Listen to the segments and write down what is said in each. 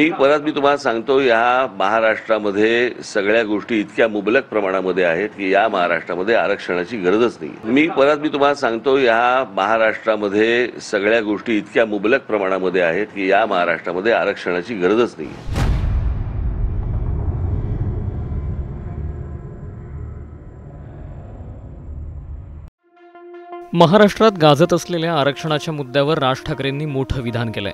मी तुम्हाला सांगतो, या महाराष्ट्रामध्ये सगळ्या गोष्टी इतक्या मुबलक प्रमाणामध्ये आहेत की या महाराष्ट्रामध्ये आरक्षणाची गरजच नाही। मी तुम्हाला सांगतो, या महाराष्ट्रामध्ये सगळ्या गोष्टी इतक्या मुबलक प्रमाणामध्ये आहेत की या महाराष्ट्रामध्ये आरक्षणाची गरजच नाही। महाराष्ट्रात गाजत असलेल्या आरक्षणाच्या मुद्द्यावर राज ठाकरेंनी मोठं विधान केलंय।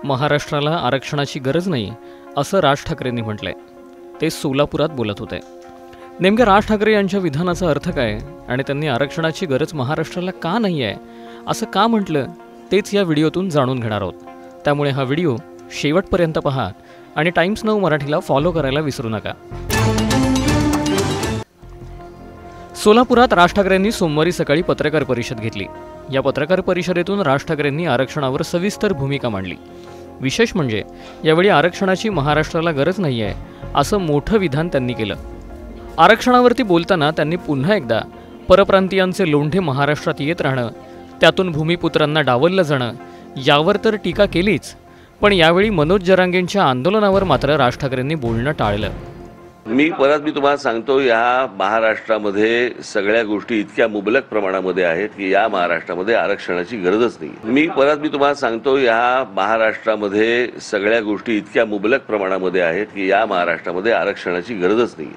महाराष्ट्राला आरक्षणाची गरज नाही असं राज ठाकरेंनी म्हटलंय। ते सोलापुरात बोलत होते। नेमक्या राज ठाकरे यांच्या विधानाचा अर्थ काय आणि त्यांनी आरक्षणाची गरज महाराष्ट्राला का नाही आहे असं का म्हटलं तेच या व्हिडिओतून जाणून घेणार आहोत। त्यामुळे हा व्हिडिओ शेवटपर्यंत पहा आणि टाइम्स नाऊ मराठीला फॉलो करायला विसरू नका। सोलापुरात राज ठाकरेंनी सोमवारी सकाळी पत्रकार परिषद घेतली। या पत्रकार परिषदेतून राज ठाकरेंनी आरक्षणावर सविस्तर भूमिका मांडली। विशेष म्हणजे यावेळी आरक्षणाची महाराष्ट्राला गरज नाही आहे असं मोठं विधान त्यांनी केलं। आरक्षणावरती बोलताना त्यांनी पुन्हा एकदा परप्रांतीयांचे लोंढे महाराष्ट्रात येत राहणं, त्यातून भूमिपुत्रांना डावललं जाणं यावर तर टीका केलीच, पण यावेळी मनोज जरांगेंच्या आंदोलनावर मात्र राज ठाकरेंनी बोलणं टाळलं। मी तुम्हाला सांगतो, या महाराष्ट्रामध्ये सगळ्या गोष्टी इतक्या मुबलक प्रमाणामध्ये आहेत की या महाराष्ट्रामध्ये आरक्षणाची गरजच नाही। मी तुम्हाला सांगतो, या महाराष्ट्रामध्ये सगळ्या गोष्टी इतक्या मुबलक प्रमाणामध्ये आहेत की या महाराष्ट्रामध्ये आरक्षणाची गरजच नाही।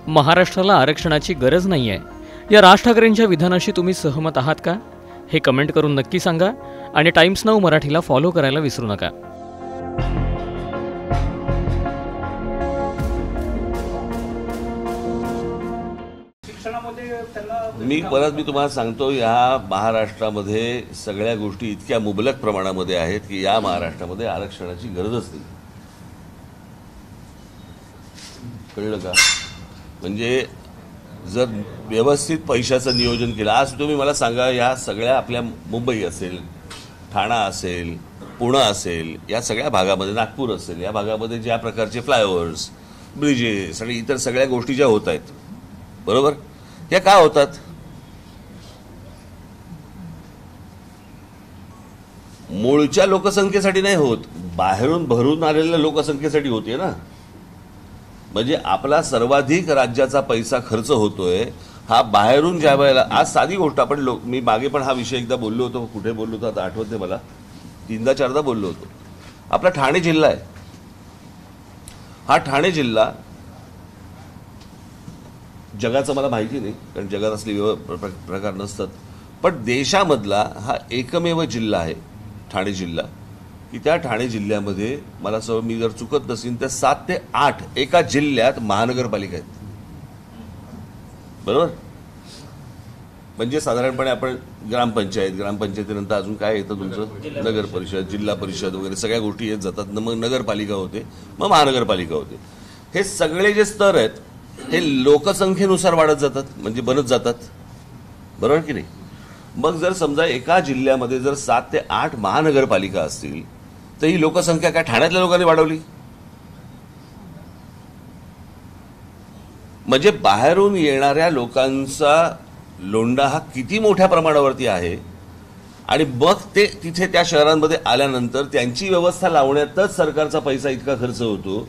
महाराष्ट्राला आरक्षणाची गरज नाही आहे या राज ठाकरेंच्या विधानाशी तुम्ही सहमत आहात का? हे कमेंट करून नक्की सांगा आणि टाइम्स नाऊ मराठीला फॉलो करायला विसरू नका। मी तुम्हाला सांगतो, या महाराष्ट्रामध्ये सगळ्या गोष्टी इतक्या मुबलक प्रमाणामध्ये आहेत की या महाराष्ट्रामध्ये आरक्षणाची गरजच नाही। कळलं का? म्हणजे जर व्यवस्थित पैशाचं नियोजन केलं, आज तुम्ही मला सांगा, या सगळ्या आपल्या मुंबई असेल, ठाणा असेल, पुणे असेल, या सगळ्या भागामध्ये, नागपूर असेल, या भागामध्ये ज्या प्रकारचे फ्लायओव्हर्स, ब्रिजेस आणि इतर सगळ्या गोष्टी ज्या होत आहेत, बरोबर, त्या का होतात? मूळच्या लोकसंख्येसाठी नाही होत, बाहेरून भरून आलेल्या लोकसंख्येसाठी होते ना। म्हणजे आपला सर्वाधिक राज्याचा पैसा खर्च होतोय हा बाहेरून ज्या वेळेला, आज साधी गोष्ट आपण मी मागे पण हा विषय एकदा बोललो होतो, कुठे बोललो होतो आता आठवत नाही मला, 3दा-4दा बोललो होतो। आपला ठाणे जिल्हा आहे, हा ठाणे जिल्हा जगाचं मला माहिती नाही, कारण जगात असले प्रकार नसतात, पण देशामधला हा एकमेव जिल्हा आहे ठाणे जिल्हा, की त्या ठाणे जिल्ह्यामध्ये मला मी जर चुकत नसेल तर 7 ते 8 एका जिल्ह्यात महानगरपालिका आहेत, बरोबर। म्हणजे साधारणपणे आपण ग्रामपंचायतीनंतर अजून काय येतं तुमचं, नगर परिषद, जिल्हा परिषद वगैरे सगळ्या गोष्टी येत जातात, मग नगरपालिका होते, मग महानगरपालिका होते। हे सगळे जे स्तर आहेत हे लोकसंख्येनुसार वाढत जातात, म्हणजे बनत जातात, बरोबर की नाही। मग जर समजा एका जिल्ह्यामध्ये जर 7 ते 8 महानगरपालिका असतील तर ही लोकसंख्या काय ठाण्यातल्या लोकांनी वाढवली? म्हणजे बाहेरून येणाऱ्या लोकांचा लोंढा हा किती मोठ्या प्रमाणावरती आहे, आणि मग ते तिथे त्या शहरांमध्ये आल्यानंतर त्यांची व्यवस्था लावण्यातच सरकारचा पैसा इतका खर्च होतो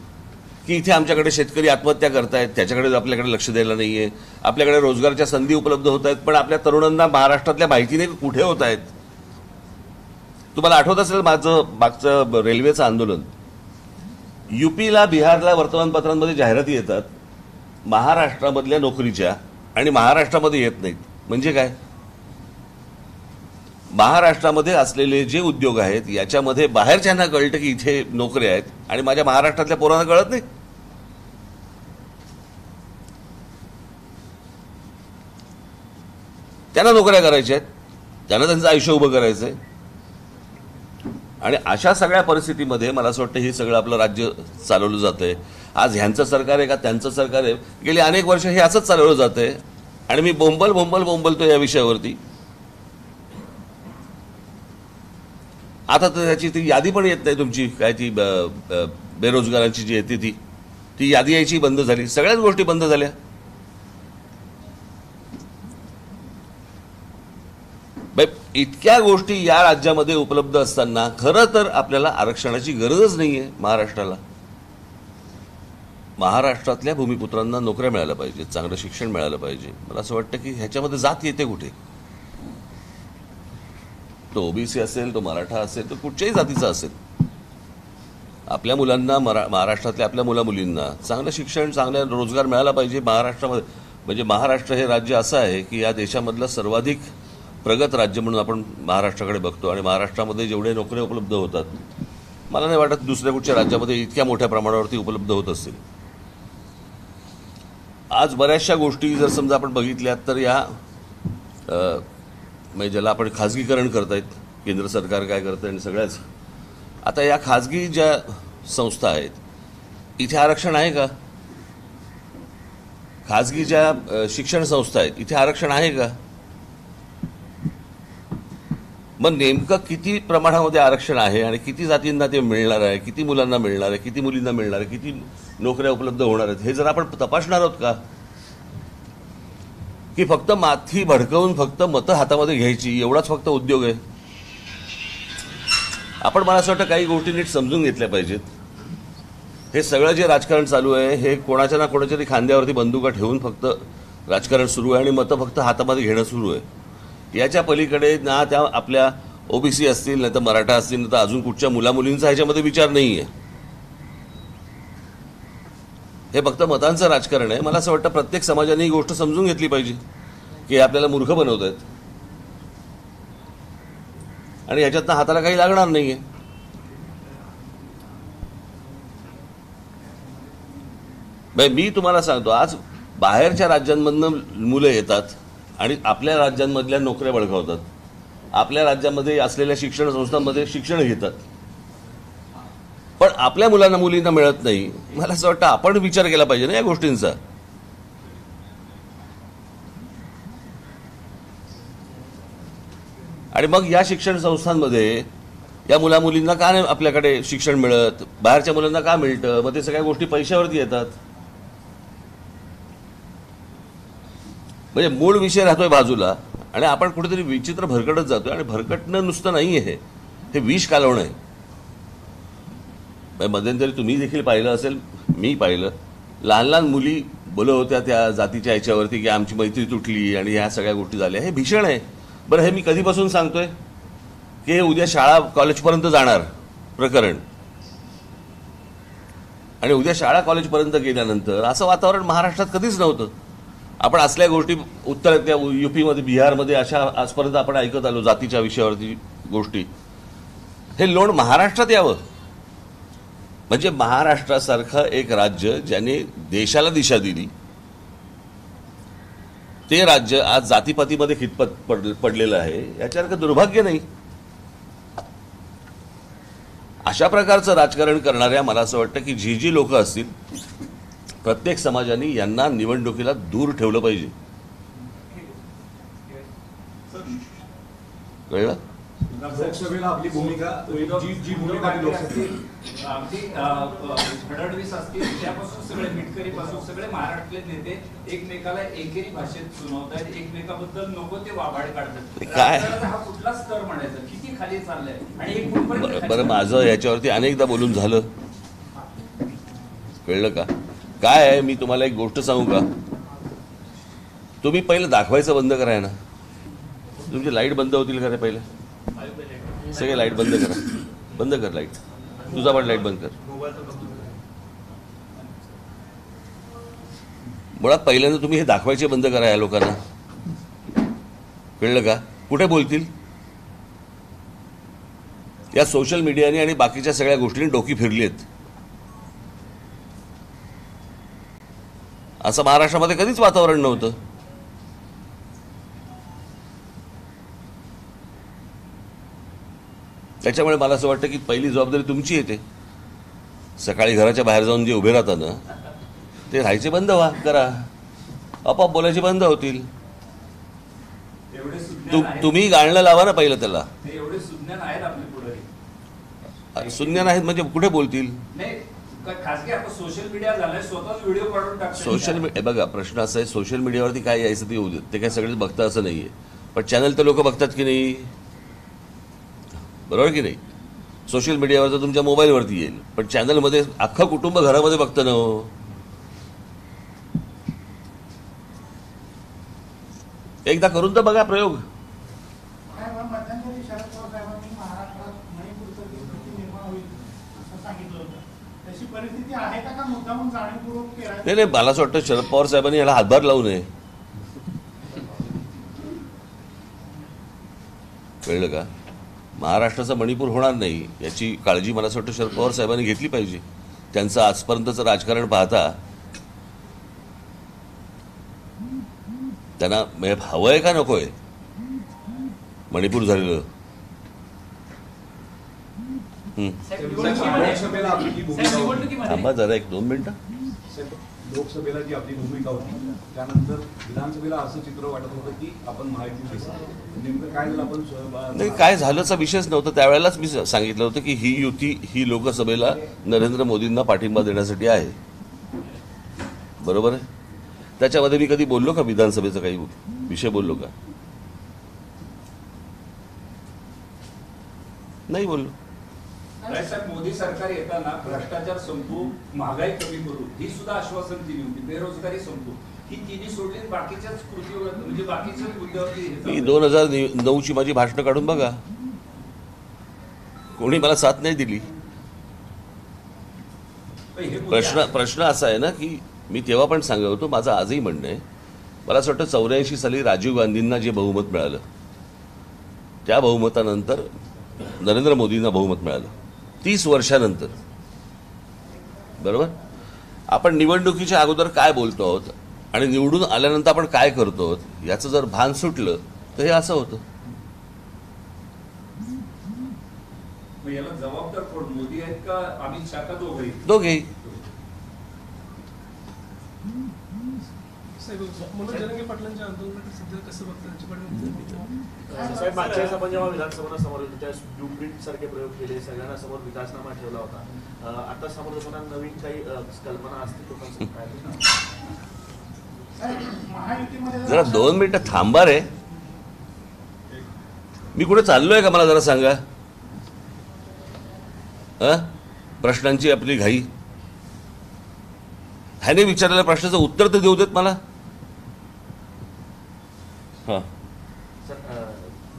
की इथे आमच्याकडे शेतकरी आत्महत्या करतायत, त्याच्याकडे आपल्याकडे लक्ष द्यायला नाहीये, आपल्याकडे रोजगारच्या संधी उपलब्ध होत आहेत, पण आपल्या तरुणांना महाराष्ट्रातल्या माहितीने कुठे होत आहेत। तुम्हाला आठवत असेल मागचं रेल्वेचं आंदोलन, यूपीला, बिहारला वर्तमानपत्रांमध्ये जाहिराती येतात महाराष्ट्रामधल्या नोकरीच्या, आणि महाराष्ट्रामध्ये येत नाहीत। म्हणजे काय? महाराष्ट्रामध्ये असलेले जे उद्योग आहेत याच्यामध्ये बाहेरच्यांना कळतं की इथे नोकऱ्या आहेत, आणि माझ्या महाराष्ट्रातल्या पोरांना कळत नाही। त्यांना नोकऱ्या करायच्या आहेत, त्यांना त्यांचं आयुष्य उभं करायचंय, आणि अशा सगळ्या परिस्थितीमध्ये मला असं वाटतं हे सगळं आपलं राज्य चालवलं जातंय। आज ह्यांचं सरकार आहे का त्यांचं सरकार आहे, गेली अनेक वर्ष हे असंच चालवलं जातंय, आणि मी बोंबलतो या विषयावरती। आता तर त्याची ती यादी पण येत नाही तुमची, काय ती बेरोजगारांची जी येते ती यादी यायची बंद झाली, सगळ्याच गोष्टी बंद झाल्या। इतक्या गोष्टी या राज्यामध्ये उपलब्ध असताना खरं तर आपल्याला आरक्षणाची गरजच नाहीये महाराष्ट्राला. महाराष्ट्रातल्या भूमिपुत्रांना नोकऱ्या मिळाल्या पाहिजेत, चांगलं शिक्षण मिळालं पाहिजे. मला असं वाटतं की ह्याच्यामध्ये जात येते कुठे? तो ओबीसी असेल, तो मराठा असेल, तो कुठच्याही जातीचा असेल, आपल्या मुलांना महाराष्ट्रातल्या आपल्या मुलामुलींना चांगलं शिक्षण, चांगला रोजगार मिळाला पाहिजे महाराष्ट्रामध्ये. म्हणजे महाराष्ट्र हे राज्य असं आहे की या देशामधलं सर्वाधिक प्रगत राज्य म्हणून आपण महाराष्ट्राकडे बघतो आणि महाराष्ट्रामध्ये जेवढे नोकऱ्या उपलब्ध होतात, मला नाही वाटत दुसऱ्या कुठच्या राज्यामध्ये इतक्या मोठ्या प्रमाणावरती उपलब्ध होत असतील. आज बऱ्याचशा गोष्टी जर समजा आपण बघितल्यात तर या म्हणजे ज्याला आपण खाजगीकरण करतायत, केंद्र सरकार काय करतं आणि सगळ्याच, आता या खाजगी ज्या संस्था आहेत इथे आरक्षण आहे का? खाजगी ज्या शिक्षण संस्था आहेत इथे आरक्षण आहे का? मग नेमकं किती प्रमाणामध्ये आरक्षण आहे आणि किती जातींना ते मिळणार आहे, किती मुलांना मिळणार आहे, किती मुलींना मिळणार आहे, किती नोकऱ्या उपलब्ध होणार आहेत, हे जर आपण तपासणार आहोत का? की फक्त माथी भडकवून फक्त मतं हातामध्ये घ्यायची एवढाच फक्त उद्योग आहे? आपण मला असं वाटतं काही गोष्टी नीट समजून घेतल्या पाहिजेत. हे सगळं जे राजकारण चालू आहे हे कोणाच्या ना कोणाच्या तरी खांद्यावरती बंदुका ठेवून फक्त राजकारण सुरू आहे आणि मतं फक्त हातामध्ये घेणं सुरू आहे. याच्या पलीकडे ना त्या आपल्या ओबीसी असतील, नाही तर मराठा असतील, नाही तर अजून कुठच्या मुलामुलींचा ह्याच्यामध्ये विचार नाही आहे. हे फक्त मतांचं राजकारण आहे. मला असं वाटतं प्रत्येक समाजाने ही गोष्ट समजून घेतली पाहिजे की आपल्याला मूर्ख बनवत आहेत आणि ह्याच्यातनं हाताला काही लागणार नाहीये. मी तुम्हाला सांगतो, आज बाहेरच्या राज्यांमधनं मुलं येतात आणि आपल्या राज्यांमधल्या नोकऱ्या बळकावतात, आपल्या राज्यामध्ये असलेल्या शिक्षण संस्थांमध्ये शिक्षण घेतात, पण आपल्या मुलांना मुलींना मिळत नाही. मला असं वाटतं आपण विचार केला पाहिजे ना या गोष्टींचा. आणि मग या शिक्षण संस्थांमध्ये या मुलामुलींना का नाही आपल्याकडे शिक्षण मिळत, बाहेरच्या मुलांना का मिळतं? मग ते सगळ्या गोष्टी पैशावरती येतात. म्हणजे मूळ विषय राहतोय बाजूला आणि आपण कुठेतरी विचित्र भरकटत जातोय. आणि भरकटणं नुसतं नाही आहे, हे विष कालवणं आहे. मध्यंतरी तुम्ही देखील पाहिलं असेल, मी पाहिलं, लहान लहान मुली बोलत होत्या त्या जातीच्या ह्याच्यावरती की आमची मैत्री तुटली आणि ह्या सगळ्या गोष्टी झाल्या. हे भीषण आहे. बरं, हे मी कधीपासून सांगतोय की हे उद्या शाळा कॉलेजपर्यंत जाणार प्रकरण, आणि उद्या शाळा कॉलेजपर्यंत गेल्यानंतर असं वातावरण महाराष्ट्रात कधीच नव्हतं. आपण असल्या गोष्टी उत्तर त्या युपीमध्ये, बिहारमध्ये अशा आजपर्यंत आपण ऐकत आलो जातीच्या विषयावरती गोष्टी. हे लोण महाराष्ट्रात यावं म्हणजे महाराष्ट्रासारखं एक राज्य ज्याने देशाला दिशा दिली, ते राज्य आज जातीपातीमध्ये खितपत पडलेलं आहे. याच्यासारखं दुर्भाग्य नाही. अशा प्रकारचं राजकारण करणाऱ्या मला असं वाटतं की जी लोक असतील, प्रत्येक समाजाने यांना निवडणुकीला दूर ठेवलं पाहिजे. कळलं? लोकसभेला आपली भूमिका जी भूमिका अगदी फडणवीस असतील त्यापासून सगळे मिटकरीपासून सगळे महाराष्ट्रातले नेते एकमेकाला एकेरी भाषेत सुनावतात, एकमेकाबद्दल नको ते वाभाड काढतात. काय हा कुठला स्तर म्हणायचा, किती खाली चाललाय आणि एक कुठपर्यंत? बरं, माझं याच्यावरती अनेकदा बोलून झालं. कळलं का? काय आहे, मी तुम्हाला एक गोष्ट सांगू का? तुम्ही पहिलं दाखवायचं बंद कराय ना. तुमची लाईट बंद होतील का रे? पहिलं सगळे लाईट बंद करा. बंद कर लाईट. तुझा पण लाईट बंद कर. मुळात पहिल्यांदा तुम्ही हे दाखवायचे बंद करा या लोकांना. कळलं का? कुठे बोलतील? या सोशल मीडियाने आणि बाकीच्या सगळ्या गोष्टींनी डोकी फिरली आहेत. असं महाराष्ट्रामध्ये कधीच वातावरण नव्हतं. त्याच्यामुळे मला असं वाटतं की पहिली जबाबदारी तुमची येते. सकाळी घराच्या बाहेर जाऊन जे उभे राहतात ना, ते राहायचे बंद करा. आपोआप बोलायचे बंद होतील. तुम्ही गाळणं लावा ना पहिलं त्याला. एवढे सुज्ञान आहेत आपले पुढे. सुज्ञान आहेत म्हणजे कुठे बोलतील? खासगी आपण सोशल मीडिया झालंय, स्वतःच व्हिडिओ काढून टाकतो. सोशल मीडिया बघा, प्रश्न असा आहे, सोशल मीडियावरती काय यायचं ते येऊ देत. ते काय सगळेच बघता असं नाहीये. पण चॅनल तर लोक बघतात की नाही, बरोबर की नाही? सोशल मीडियावर तर तुमच्या मोबाईलवरती येईल, पण चॅनलमध्ये अख्खं कुटुंब घरामध्ये बघतं ना हो. एकदा करून तर बघा प्रयोग. मध्यंतरी शरद पवार साहेबांनी महाराष्ट्रात मणिपूरचं स्थिती निर्माण होईल असं सांगितलं होतं. तशी परिस्थिती आहे का मुद्दामून जाणीवपूर्वक केला? नाही नाही, मला असं वाटतं शरद पवार साहेबांनी याला हातभार लावू नये. कळलं का? महाराष्ट्राचा मणिपूर होणार नाही याची काळजी मला असं वाटतं शरद पवार साहेबांनी घेतली पाहिजे. त्यांचं आजपर्यंतचं राजकारण पाहता त्यांना हवंय का नकोय मणिपूर झालेलं? लोकसभेला आपली जी भूमिका होती, थांबा जरा 1-2 मिनिटं. लोकसभेला जी आपली भूमिका होती त्यानंतर विधानसभेला असं चित्र वाटत होतं की आपण महायुती दिसतो. नेमकं काय झालं? आपण नाही, काय झाल्याचा विषयच नव्हता. त्यावेळेलाच मी सांगितलं होतं की ही युती ही लोकसभेला नरेंद्र मोदींना पाठिंबा देण्यासाठी आहे. बरोबर आहे. त्याच्यामध्ये मी कधी बोललो का विधानसभेचा काही विषय बोललो का? नाही बोललो. साहेब, मोदी सरकार येताना भ्रष्टाचार संपू, महागाई कमी करू ही सुद्धा आश्वासन दिली होती, बेरोजगारी संपू ही तिन्ही सोडली, बाकीच्याच कृतीवर म्हणजे बाकीच्याच मुद्द्यावरती. 2009ची माझी भाषणं काढून बघा, कोणी मला साथ नाही दिली. प्रश्न असा आहे ना की मी तेव्हा पण सांगत होतो, माझं आजही म्हणणं आहे, मला असं वाटतं 84 साली राजीव गांधींना जे बहुमत मिळालं त्या बहुमतानंतर नरेंद्र मोदींना बहुमत मिळालं 30 वर्षानंतर. बरोबर. आपण निवडणुकीच्या अगोदर काय बोलतो आहोत आणि निवडून आल्यानंतर आपण काय करतो आहोत याचं जर भान सुटलं तर हे असं होतं. याला जबाबदार कोण, मोदी आहेत का अमित शहा का दोघेही? दोघेही. मनोज जरांगे पाटलांच्या आंदोलनाकडे सध्या कसं बघतात? साहेब, मागच्या वेळेस आपण जेव्हा विधानसभा समोर होतो त्यावेळेस ब्लूप्रिंट सारखे प्रयोग केले, सगळ्यांना समोर विकासनामा ठेवला होता. आता समोर लोकांना नवीन काही कल्पना असतील लोकांचं काय? जरा 2 मिनिटं थांबा रे. मी कुठे चाललोय का मला जरा सांगा. प्रश्नांची आपली घाई. ह्याने विचारलेल्या प्रश्नाचं उत्तर तर देऊ देत मला. हा सर,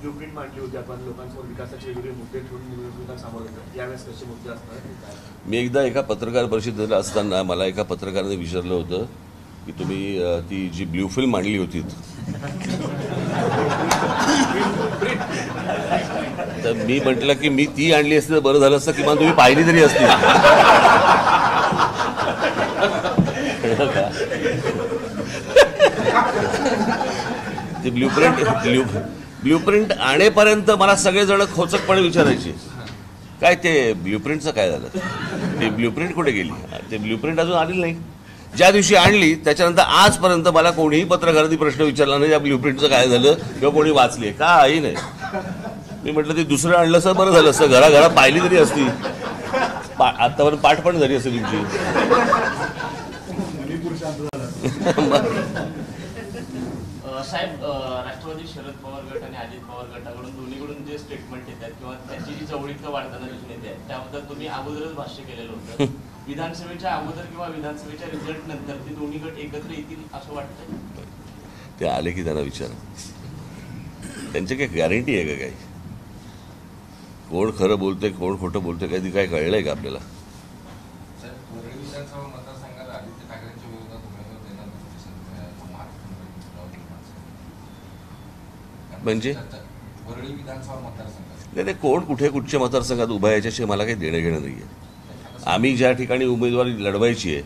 ब्लूप्रिंट मांडली होती आपण, लोकांसमोर विकासाचे वेगवेगळे मुद्दे ठेवून निवडणुका समोर होतात. यावेळेस कसे मुद्दे असणार? मी एकदा एका पत्रकार परिषदेला असताना मला एका पत्रकाराने विचारलं होतं की तुम्ही ती जी ब्ल्यू फिल्म मांडली होती तर मी म्हटलं की मी ती आणली असती तर बरं झालं असतं, किंवा तुम्ही पाहिली तरी असती. ती ब्ल्यूप्रिंट आणेपर्यंत मला सगळेजण खोचकपणे विचारायचे काय ते ब्ल्यूप्रिंटचं काय झालं, ते ब्ल्यूप्रिंट कुठे गेली. ते ब्ल्यूप्रिंट अजून आलेली नाही. ज्या दिवशी आणली त्याच्यानंतर आजपर्यंत मला कोणीही पत्रकारांनी प्रश्न विचारला नाही या ब्ल्यूप्रिंटचं काय झालं किंवा कोणी वाचली काही नाही. मी म्हटलं ते दुसरं आणलं असं बरं झालं असतं, घराघरा पाहिली तरी असती, आतापर्यंत पाठ पण झाली असते तुमची. साहेब, राष्ट्रवादी शरद पवार गट आणि अजित पवार गटाकडून दोन्हीकडून जे स्टेटमेंट येतात किंवा त्याची जी जवळीक वाढताना दिसून येते त्याबद्दल तुम्ही अगोदरच भाष्य केलेलं होतं. विधानसभेच्या अगोदर किंवा विधानसभेच्या रिझल्ट नंतर ते दोन्ही गट एकत्र येतील असं वाटतं? ते आले की त्यांना विचारा, त्यांची काही गॅरंटी आहे का? काही कोण खरं बोलतंय कोण खोटं बोलतंय काही काय कळलंय का आपल्याला? म्हणजे नाही ते कोण कुठे कुठच्या मतदारसंघात उभा याच्याशी मला काही देणं घेणं नाही आहे. आम्ही ज्या ठिकाणी उमेदवारी लढवायची आहे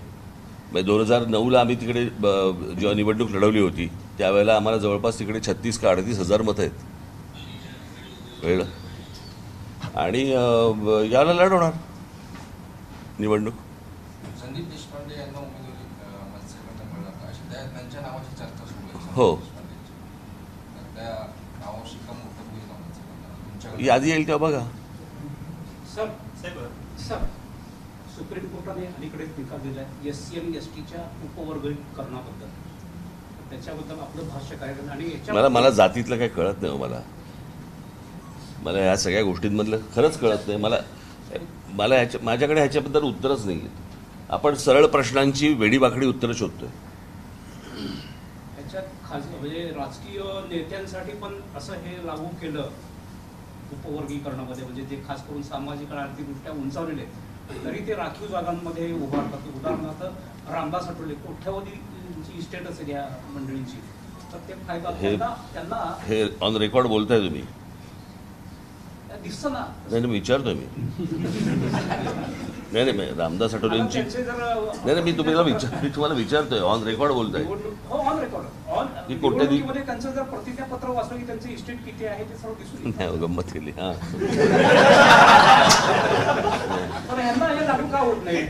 2009ला आम्ही तिकडे जेव्हा निवडणूक लढवली होती त्यावेळेला आम्हाला जवळपास तिकडे 36 का 38 हजार मतं आहेत. कळलं. आणि याला लढवणार निवडणूक. संदीप देशपांडे यांना उमेदवारी त्यांच्या नावाची चर्चा सुरू आहे. हो, यादी येईल तेव्हा बघा. सुप्रीम कोर्टाने अलीकडे निकाल दिलाय SC आणि STच्या उपवर्गीकरणाबद्दल. त्याच्याबद्दल आपलं भाष्य काय करणार आणि मला जातीतलं काही कळत नाही हो. मला ह्या सगळ्या गोष्टींमधलं खरंच कळत नाही. माझ्याकडे ह्याच्याबद्दल उत्तरच नाही आहे. आपण सरळ प्रश्नांची वेडीवाकडी उत्तरं शोधतोय. त्याच्यात म्हणजे राजकीय नेत्यांसाठी पण असं हे लागू केलं उपवर्गीकरणामध्ये, म्हणजे जे खास करून सामाजिक आणि आर्थिकदृष्ट्या उंचावलेले तरी ते राखीव जागांमध्ये उभारतात. उदाहरणार्थ रामदास आठवले कोट्यावधीची इस्टेट असेल या मंडळींची, तर ते फायदा त्यांना हे ऑन रेकॉर्ड बोलताय तुम्ही? दिसतं ना. नाही विचारतोय मी. नाही रामदास आठवलेंची नाही मी तुम्हाला विचारतोय. ऑन रेकॉर्ड बोलताय? On record. निवडणुकीमध्ये त्यांचं जर प्रतिज्ञापत्र वाचलं की त्यांचं इस्टेट किती आहे ते सर्व दिसून नाही. गंमत केली. हा पण यांना हे लागू का होत नाही?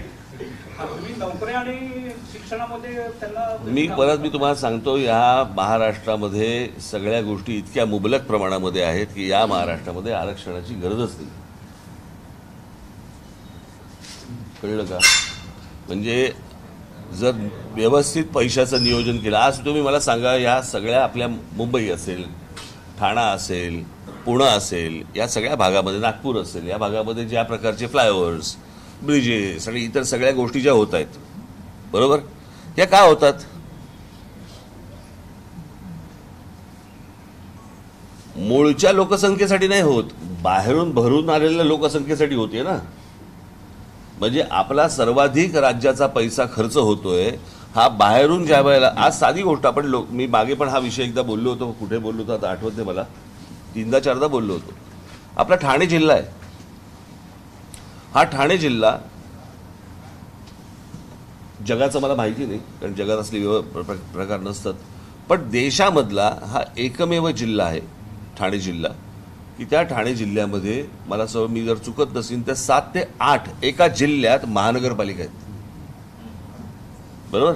तुम्ही नोकऱ्या आणि शिक्षणामध्ये त्यांना मी तुम्हाला सांगतो, या महाराष्ट्रामध्ये सगळ्या गोष्टी इतक्या मुबलक प्रमाणामध्ये आहेत की या महाराष्ट्रामध्ये आरक्षणाची गरजच नाही. कळलं का? म्हणजे जर व्यवस्थित पैशाचं नियोजन केलं, आज तुम्ही मला सांगा, या सगळ्या आपल्या मुंबई असेल, ठाणा असेल, पुणे असेल, या सगळ्या भागामध्ये, नागपूर असेल, या भागामध्ये ज्या प्रकारचे फ्लायओव्हर्स, ब्रिजेस आणि इतर सगळ्या गोष्टी ज्या होत आहेत, बरोबर, त्या का होतात? मूळच्या लोकसंख्येसाठी नाही होत, बाहेरून भरून आलेल्या लोकसंख्येसाठी होते ना. म्हणजे आपला सर्वाधिक राज्याचा पैसा खर्च होतोय हा बाहेरून ज्या वेळेला. आज साधी गोष्ट आपण मी मागे पण हा विषय एकदा बोललो होतो, कुठे बोललो होतो आता आठवत नाही मला, 3दा-4दा बोललो होतो. आपला ठाणे जिल्हा आहे. हा ठाणे जिल्हा जगाचं मला माहिती नाही, कारण जगात असले प्रकार नसतात, पण देशामधला हा एकमेव जिल्हा आहे ठाणे जिल्हा, की त्या ठाणे जिल्ह्यामध्ये मला मी जर चुकत नसेल तर 7 ते 8 एका जिल्ह्यात महानगरपालिका आहेत. बरोबर?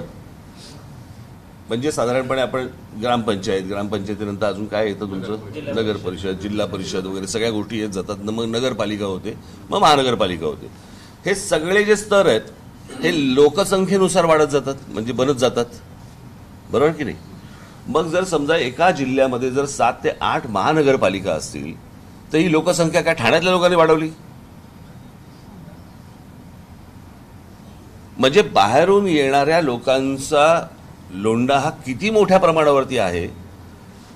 म्हणजे साधारणपणे आपण ग्रामपंचायतीनंतर अजून काय येतं तुमचं? नगर परिषद, जिल्हा परिषद वगैरे सगळ्या गोष्टी येत जातात. मग नगरपालिका होते, मग महानगरपालिका होते. हे सगळे जे स्तर आहेत हे लोकसंख्येनुसार वाढत जातात, म्हणजे बनत जातात. बरोबर की नाही? मग जर समजा एका जिल्ह्यामध्ये जर 7 ते 8 महानगरपालिका असतील तर ही लोकसंख्या काय ठाण्यातल्या लोकांनी वाढवली? म्हणजे बाहेरून येणाऱ्या लोकांचा लोंढा हा किती मोठ्या प्रमाणावरती आहे.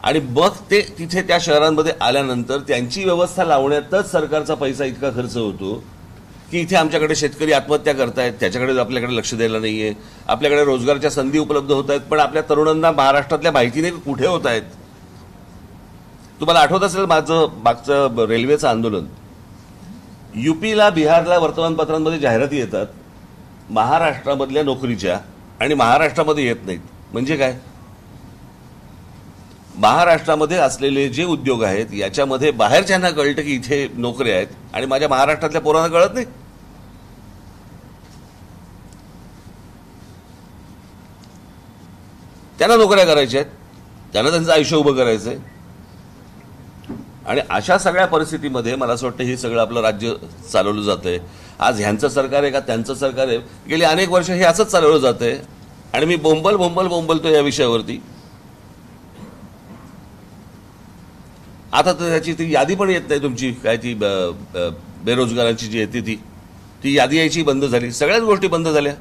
आणि मग ते तिथे त्या शहरांमध्ये आल्यानंतर त्यांची व्यवस्था लावण्यातच सरकारचा पैसा इतका खर्च होतो की इथे आमच्याकडे शेतकरी आत्महत्या करतायत, त्याच्याकडे आपल्याकडे लक्ष द्यायला नाहीये. आपल्याकडे रोजगारच्या संधी उपलब्ध होत आहेत, पण आपल्या तरुणांना महाराष्ट्रातल्या माहिती नाही कुठे होत आहेत. तुम्हाला आठवत असेल माझं मागचं रेल्वेचं आंदोलन, युपीला, बिहारला वर्तमानपत्रांमध्ये जाहिराती येतात महाराष्ट्रामधल्या नोकरीच्या, आणि महाराष्ट्रामध्ये येत नाहीत. म्हणजे काय? महाराष्ट्रामध्ये असलेले जे उद्योग आहेत याच्यामध्ये बाहेरच्यांना कळतं की इथे नोकऱ्या आहेत, आणि माझ्या महाराष्ट्रातल्या पोरांना कळत नाही. त्यांना नोकऱ्या करायच्या आहेत, त्यांना त्यांचं आयुष्य उभं करायचंय. आणि अशा सगळ्या परिस्थितीमध्ये मला असं वाटतं हे सगळं आपलं राज्य चालवलं जातंय. आज ह्यांचं सरकार आहे का त्यांचं सरकार आहे, गेली अनेक वर्ष हे असंच चालवलं जातंय. आणि मी बोंबलतो या विषयावरती. आता तर त्याची ती यादी पण येत नाही तुमची, काय ती बेरोजगारांची जी येते ती यादी यायची बंद झाली. सगळ्याच गोष्टी बंद झाल्या.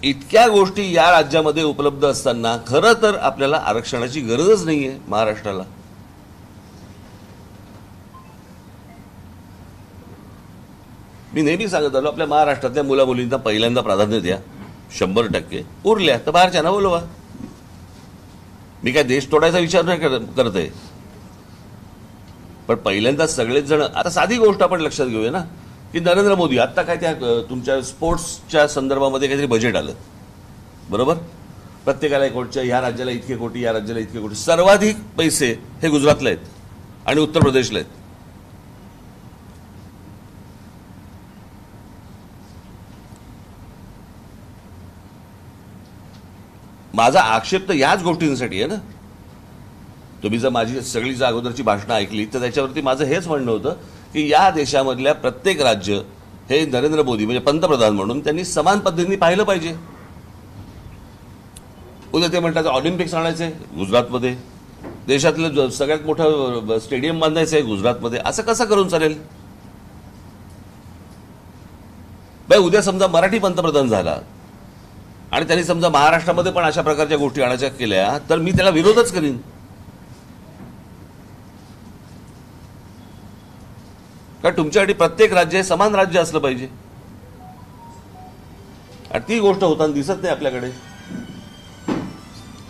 इतक्या गोष्टी या राज्यामध्ये उपलब्ध असताना खरं तर आपल्याला आरक्षणाची गरजच नाहीये महाराष्ट्राला. मी नेहमी सांगत आलो, आपल्या महाराष्ट्रातल्या मुला मुलींना पहिल्यांदा प्राधान्य द्या, 100%. उरल्या तर बाहेरच्यांना बोलवा. मी काय देश तोडायचा विचार नाही करत आहे, पण पहिल्यांदा सगळेच जण. आता साधी गोष्ट आपण लक्षात घेऊया ना, की नरेंद्र मोदी आत्ता काय त्या तुमच्या स्पोर्ट्सच्या संदर्भामध्ये काहीतरी बजेट आलं, बरोबर? प्रत्येकाला 1 कोटी, ह्या राज्याला इतके कोटी, या राज्याला इतके कोटी. सर्वाधिक पैसे हे गुजरातला आहेत आणि उत्तर प्रदेशला आहेत. माझा आक्षेप तर याच गोष्टींसाठी आहे ना. तुम्ही जर माझी सगळी अगोदरची भाषणं ऐकली तर त्याच्यावरती माझं हेच म्हणणं होतं की या देशामधल्या प्रत्येक राज्य हे नरेंद्र मोदी म्हणजे पंतप्रधान म्हणून त्यांनी समान पद्धतीने पाहिलं पाहिजे. उद्या ते म्हणतात ऑलिम्पिक्स आणायचे गुजरातमध्ये, देशातलं सगळ्यात मोठं स्टेडियम बांधायचं आहे गुजरातमध्ये, असं कसं करून चालेल? बाई उद्या समजा मराठी पंतप्रधान झाला आणि त्यांनी समजा महाराष्ट्रामध्ये पण अशा प्रकारच्या गोष्टी आणायच्या केल्या तर मी त्याला विरोधच करीन. कारण तुमच्यासाठी प्रत्येक राज्य हे समान राज्य असलं पाहिजे आणि ती गोष्ट होताना दिसत नाही आपल्याकडे.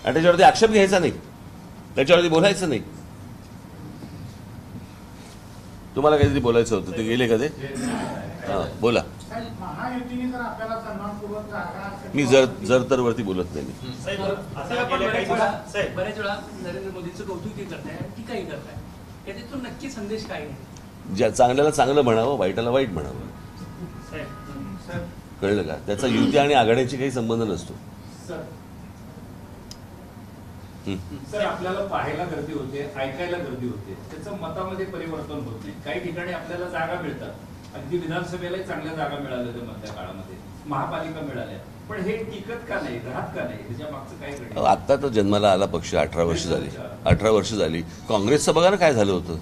आणि त्याच्यावरती आक्षेप घ्यायचा नाही, त्याच्यावरती बोलायचं नाही. तुम्हाला काहीतरी बोलायचं होतं, ते गेले का ते? हां बोला. मी जर तर वरती बोलत नाही मी. बऱ्याच वेळा नरेंद्र मोदींचं कौतुकही करताय टीकाही करताय, त्याच्यातून नक्की संदेश काय आहे? ज्या चांगल्याला चांगलं म्हणावं, वाईटाला वाईट म्हणावं. कळलं का? त्याचा युती आणि आघाडीची काही संबंध नसतो. सर आपल्याला पाहायला गर्दी होते, ऐकायला गर्दी होते, त्याचं मतामध्ये परिवर्तन होत नाही. काही ठिकाणी आपल्याला जागा मिळतात, अगदी विधानसभेलाही चांगल्या जागा मिळाल्या त्या मधल्या काळामध्ये, महापालिका मिळाल्या, पण हे टिकत का नाही, राहत का नाही, त्याच्या मागचं काय घडलं? आता तर जन्माला आला पक्ष 18 वर्ष झाली. 18 वर्ष झाली. काँग्रेसचं बघा ना काय झालं होतं.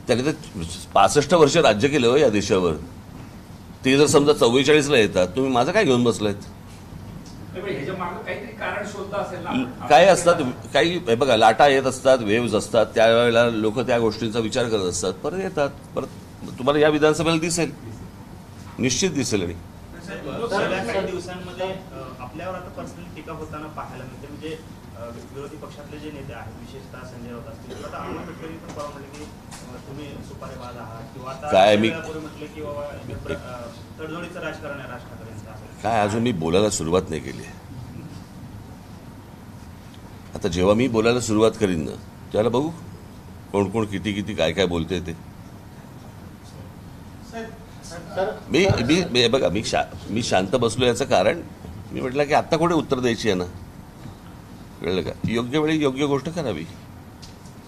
त्याने तर 65 वर्ष राज्य केलं हो या देशावर. ते जर समजा 44ला येतात, तुम्ही माझं काय घेऊन बसलायत? कारण शोधता असेल ना. काय असतात काही, हे बघा लाटा येत असतात, वेव्ज असतात, त्यावेळेला लोक त्या गोष्टींचा विचार करत असतात, परत येतात. परत तुम्हाला या विधानसभेला दिसेल, निश्चित दिसेल. आणि काही दिवसांमध्ये आपल्यावर आता पर्सनली टीका होताना पाहायला मिळते. म्हणजे विरोधी पक्षातले जे नेते आहेत, विशेषतः संजय राऊत असतील, आता अमोल गडकरी पण परवा म्हटले की तुम्ही सुपारीबाज आहात, किंवा आता काय मी म्हटलं की बाबा तडजोडीचं राजकारण आहे राज ठाकरेंचं. काय अजून मी बोलायला सुरुवात नाही केली. आता जेव्हा मी बोलायला सुरुवात करीन ना त्याला बघू कोण कोण किती किती काय काय बोलते ते. मी बघा मी शांत बसलो याचं कारण मी म्हटलं की आत्ता कुठे उत्तर द्यायची आहे ना. कळलं का? योग्य वेळी योग्य गोष्ट करावी.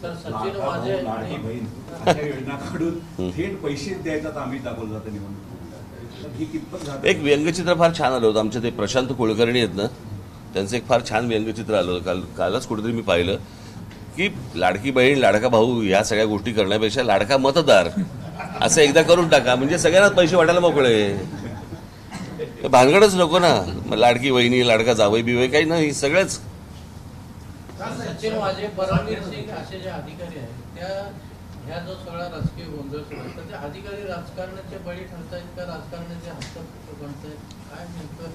लाडकी बहीण अशा योजनाकडून थेट पैसे द्यायचा आम्ही दाखवलं जातं निवडणूक. ही कितपत झालं? एक व्यंगचित्र फार छान आलं होतं आमच्या, ते प्रशांत कुलकर्णी आहेत ना, त्यांचं एक फार छान व्यंगचित्र आलं होतं. कालच कुठेतरी मी पाहिलं की लाडकी बहीण लाडका भाऊ या सगळ्या गोष्टी करण्यापेक्षा लाडका मतदार असं एकदा करून टाका, म्हणजे सगळ्यांनाच पैसे वाटायला मोकळे. भानगडच नको ना. लाडकी वहिनी, लाडका जावई बिवई काही नाही, सगळेच. सचिन वाजे, परमवीर सिंग असे जे अधिकारी आहेत, त्या ह्या जो सगळा राजकीय गोंधळ सुरू आहे, तर ते अधिकारी राजकारणाचे बळी ठरतायत का राजकारणाचे हस्तक्षेप बनतायत? काय नेमकं?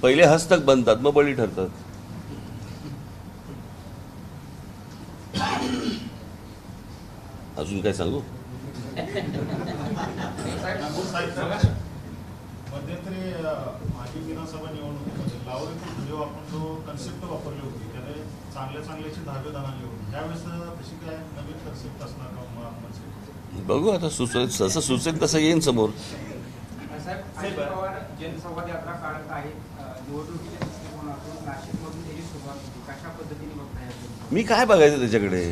पहिले हस्तक बनतात मग बळी ठरतात. अजून काय सांगू? मध्यंतरी माजी विधानसभा निवडणुकीमध्ये लावून व्हिडिओ आपण जो कन्सेप्ट वापरली होती त्याने चांगल्याची धावे दानाली होती. त्यावेळेस तशी काय नवीन कन्सेप्ट असणार का? बघू आता जसं सुचेल तसं येईन समोर. अजित पवार जनसंवाद यात्रा काढत आहेत, निवडणुकीच्या दृष्टिकोनातून नाशिकमधून त्याची सुरुवात होती, कशा पद्धतीने बघताय? मी काय बघायचं त्याच्याकडे?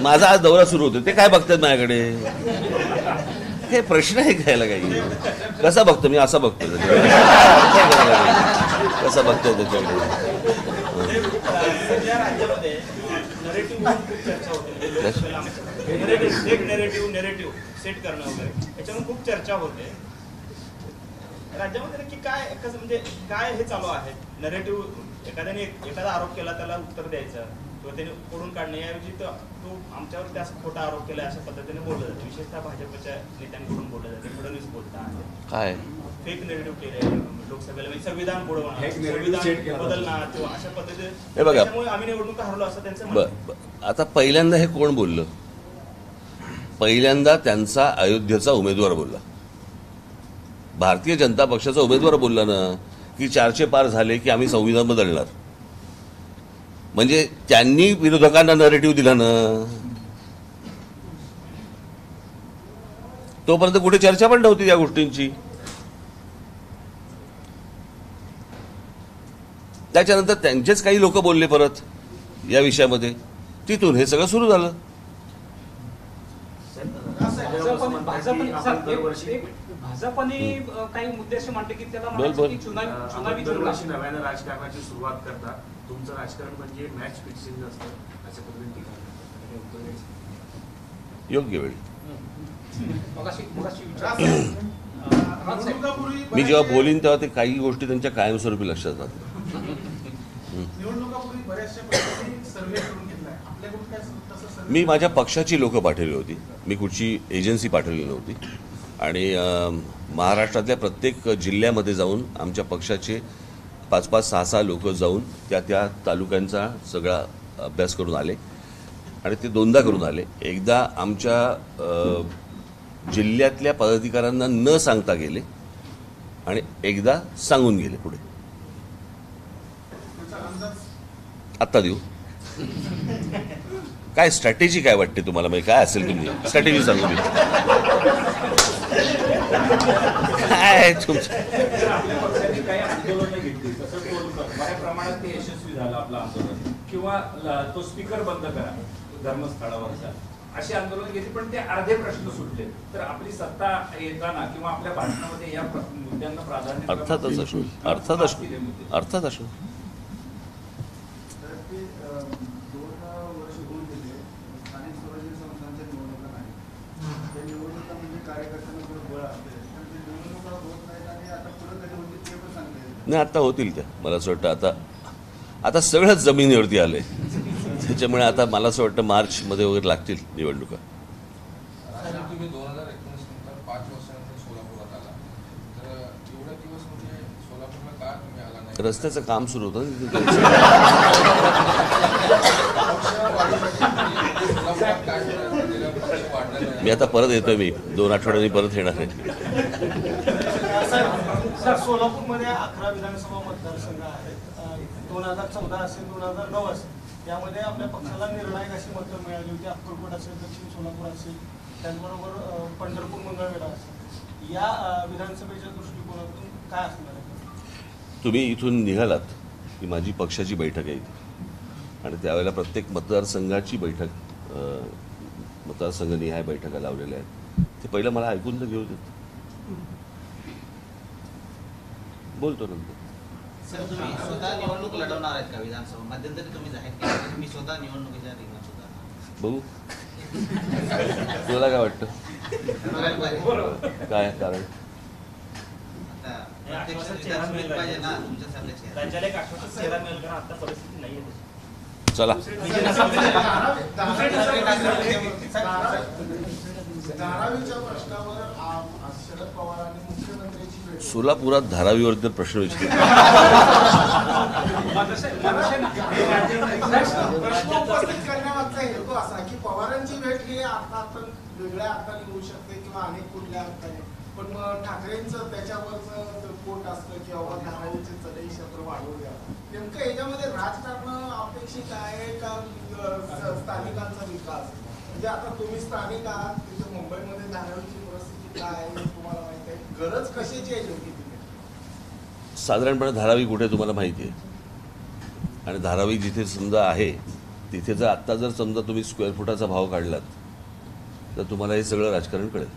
माझा आज दौरा सुरू होतो, ते काय बघतात माझ्याकडे? हे प्रश्न आहे घ्यायला काही? कसा बघतो मी? असा बघतो कसा बघतोय त्याच्याकडे? नेरेटिव्ह सेट करणं वगैरे याच्यावरून खूप चर्चा होते राज्यामध्ये. नक्की काय कसं, म्हणजे काय हे चालू आहे? नरेटिव्ह एखाद्याने एखादा आरोप केला त्याला उत्तर द्यायचं किंवा त्याने फोडून काढणं, याऐवजी तो आमच्यावरती असं खोटा आरोप केला अशा पद्धतीने बोललं जातं. विशेषतः भाजपच्या नेत्यांकडून बोललं जाते. फडणवीस बोलतात काय फेक नेरेटिव्ह केले लोकसभेला, म्हणजे संविधान संविधान बदलणार किंवा अशा पद्धतीने. हे बघा, त्यामुळे आम्ही निवडणूक हरलो असं त्यांचं. आता पहिल्यांदा हे कोण बोललं? पहिल्यांदा त्यांचा अयोध्येचा उमेदवार बोलला. भारतीय जनता पक्षाचा उमेदवार बोलला ना की 400 पार झाले की आम्ही संविधान बदलणार. म्हणजे त्यांनी विरोधकांना नरेटिव्ह दिला ना. तोपर्यंत कुठे चर्चा पण नव्हती या गोष्टींची. त्याच्यानंतर त्यांचेच काही लोक बोलले परत या विषयामध्ये, तिथून हे सगळं सुरू झालं. भाजपने काही मुद्दे असे मांडले की त्याला बोल. म्हणायचं की चुनावी दरवर्षी नव्यानं राजकारणाची सुरुवात करता. तुमचं राजकारण म्हणजे मॅच फिक्सिंग असतं अशा पद्धतीने टीका करतात. योग्य वेळी निवडणुकापूर्वी मी जेव्हा बोलीन तेव्हा ते काही गोष्टी त्यांच्या कायमस्वरूपी लक्षात राहतात. निवडणुकापूर्वी बऱ्याचशा पद्धतीने सर्व्हे करून घेतलाय. आपल्याकडून काय तसं सर्व्हे मी माझ्या पक्षाची लोकं पाठवली होती, मी कुठची एजन्सी पाठवली नव्हती. आणि महाराष्ट्रातल्या प्रत्येक जिल्ह्यामध्ये जाऊन आमच्या पक्षाचे 5-5, 6-6 लोक जाऊन त्या तालुक्यांचा सगळा अभ्यास करून आले. आणि ते 2दा करून आले. एकदा आमच्या जिल्ह्यातल्या पदाधिकाऱ्यांना न सांगता गेले आणि एकदा सांगून गेले पुढे. आत्ता देऊ काय स्ट्रॅटेजी काय वाटते तुम्हाला? म्हणजे काय असेल तुम्ही स्ट्रॅटेजी सांगू मी काय तुमचं? आपल्या पक्षाने काही आंदोलनं घेतली तसं बऱ्या प्रमाणात ते यशस्वी झालं आपलं आंदोलन, किंवा तो स्पीकर बंद करा धर्मस्थळावरचा, अशी आंदोलन घेतली पण ते अर्धे प्रश्न सुटले. तर आपली सत्ता येताना किंवा आपल्या भाषणामध्ये या मुद्द्यांना प्राधान्य अर्थातच असणार. तर ते 2 वर्ष होऊन गेले स्थानिक स्वराज्य संस्थांच्या निवडणुका नाही. त्या निवडणुका म्हणजे कार्यकर्त्यांना बळ असते, पण ते निवडणुका होत नाहीत आणि आता पुढे कधी होतील ते पण सांगता येत नाही. आता होतील त्या. मला असं वाटतं आता सगळंच जमिनीवरती आलंय. त्याच्यामुळे आता मला असं वाटतं मार्चमध्ये वगैरे लागतील निवडणुका. तुम्ही 2019 नंतर 5 वर्षानंतर सोलापुरात आला, तर एवढे दिवस म्हणजे सोलापूरला का तुम्ही आला नाही? रस्त्याचं काम सुरू होतं ना तिथे. मी आता परत येतोय. मी 2 आठवड्यांनी परत येणार आहे. सर, सोलापूरमध्ये 11 विधानसभा मतदारसंघ आहेत. 2014 असेल, 2009 असेल, यामध्ये आपल्या पक्षाला निर्णायक अशी मतं मिळाली होती. अक्कलकोट असेल, दक्षिण सोलापूर असेल, त्याचबरोबर पंढरपूर, मंगळवेढा असेल. या विधानसभेच्या दृष्टिकोनातून काय असणार आहे? तुम्ही इथून निघालात की माझी पक्षाची बैठक आहे इथे, आणि त्यावेळेला प्रत्येक मतदारसंघाची बैठक, मतदारसंघनिहाय बैठका लावलेल्या आहेत. ते पहिलं मला ऐकून तर घेऊ देत. बोलतो नंतर. सर, तुम्ही स्वतः निवडणूक लढवणार आहेत का विधानसभा? मध्यंतरी तुम्ही जाहीर केलं की तुम्ही स्वतः निवडणुकीच्या रिंगणात होता. बघू तुला काय वाटतं? काय कारण? आता प्रत्यक्ष विधानसभेत पाहिजे ना तुमच्यासारख्या चेहरा. राज्याला एक आश्वासन चेहरा मिळेल, कारण आता परिस्थिती नाही आहे. चला. धारावीच्या प्रश्नावर शरद पवारांनी मुख्यमंत्र्यांची भेट. सोलापुरात धारावीवरती प्रश्न विचारले. प्रश्न उपस्थित करण्यामागचा हेतू असा की पवारांची भेट ही आता वेगळ्या अर्थाने होऊ शकते किंवा अनेक कुठल्या अर्थाने, पण मग ठाकरेंचं त्याच्यावरचं पोट असतं की बाबा धारावीचे चढई क्षेत्र वाढवूया. नेमकं याच्यामध्ये राजकारण अपेक्षित आहे का स्थानिकांचा विकास? म्हणजे आता तुम्ही स्थानिक आहात, तिथे मुंबईमध्ये धारावीची परिस्थिती काय आहे तुम्हाला माहिती आहे, गरज कशाची आहे नेमकी तिथे? साधारणपणे धारावी कुठे तुम्हाला माहिती आहे, आणि धारावी जिथे समजा आहे तिथे जर आत्ता जर समजा तुम्ही स्क्वेअर फुटाचा भाव काढलात तर तुम्हाला हे सगळं राजकारण कळेल.